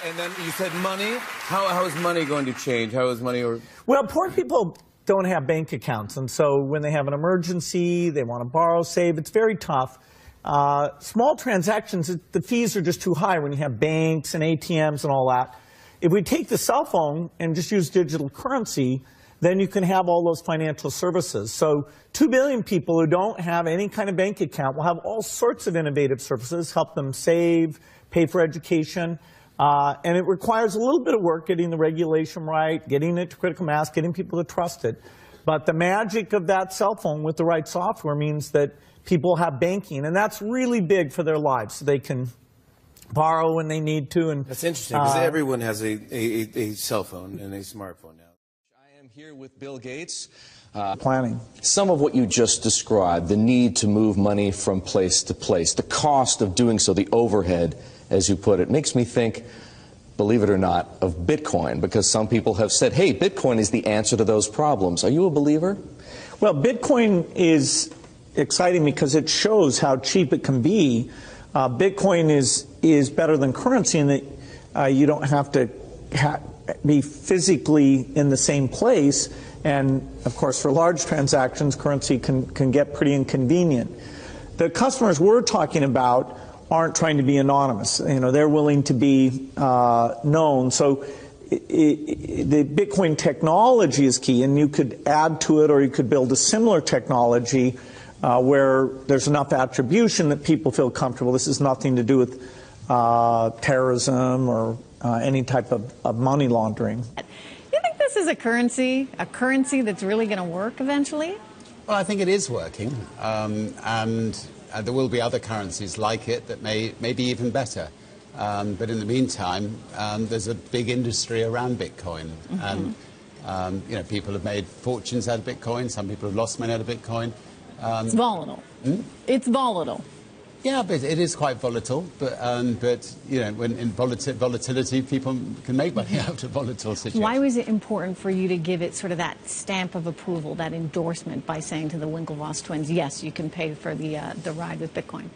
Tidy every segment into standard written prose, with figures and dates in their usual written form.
And then you said money. How is money going to change? How is money? Well, poor people don't have bank accounts, and so when they have an emergency, they want to borrow, save. It's very tough. Small transactions, the fees are just too high when you have banks and ATMs and all that. If we take the cell phone and just use digital currency, then you can have all those financial services. So 2 billion people who don't have any kind of bank account will have all sorts of innovative services, help them save, pay for education. And it requires a little bit of work getting the regulation right, getting it to critical mass, getting people to trust it. But the magic of that cell phone with the right software means that people have banking, and that's really big for their lives. So they can borrow when they need to. And that's interesting, because everyone has a cell phone and a smartphone now. I am here with Bill Gates. Planning. Some of what you just described, the need to move money from place to place, the cost of doing so, the overhead, as you put it, makes me think, believe it or not, of Bitcoin, because some people have said, hey, Bitcoin is the answer to those problems. Are you a believer? Well, Bitcoin is exciting because it shows how cheap it can be. Bitcoin is better than currency in that you don't have to be physically in the same place. And, of course, for large transactions, currency can get pretty inconvenient. The customers we're talking about aren't trying to be anonymous. You know, they're willing to be known. So the Bitcoin technology is key, and you could add to it, or you could build a similar technology where there's enough attribution that people feel comfortable. This has nothing to do with terrorism or any type of money laundering. You think this is a currency that's really going to work eventually? Well, I think it is working, and there will be other currencies like it that may be even better. But in the meantime, there's a big industry around Bitcoin, and you know, people have made fortunes out of Bitcoin. Some people have lost money out of Bitcoin. It's volatile. It's volatile. Yeah, but it is quite volatile. But you know, when in volatility, people can make money out of volatile situations. Why was it important for you to give it sort of that stamp of approval, that endorsement, by saying to the Winklevoss twins, yes, you can pay for the ride with Bitcoin?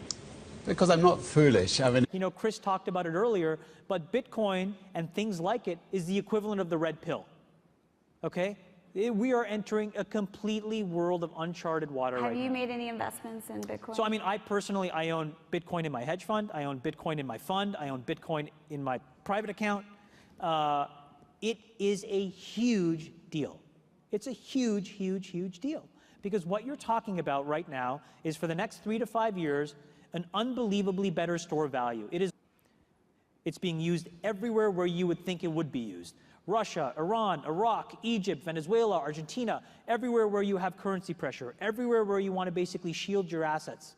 Because I'm not foolish. I mean, you know, Chris talked about it earlier, but Bitcoin and things like it is the equivalent of the red pill. Okay? We are entering a completely world of uncharted water right now. Have you made any investments in Bitcoin? So, I mean, I personally own Bitcoin in my hedge fund. I own Bitcoin in my fund. I own Bitcoin in my private account. It is a huge deal. It's a huge, huge, huge deal. Because what you're talking about right now is, for the next 3 to 5 years, an unbelievably better store of value. It's being used everywhere where you would think it would be used. Russia, Iran, Iraq, Egypt, Venezuela, Argentina, everywhere where you have currency pressure, everywhere where you want to basically shield your assets.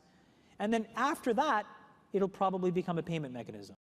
And then after that, it'll probably become a payment mechanism.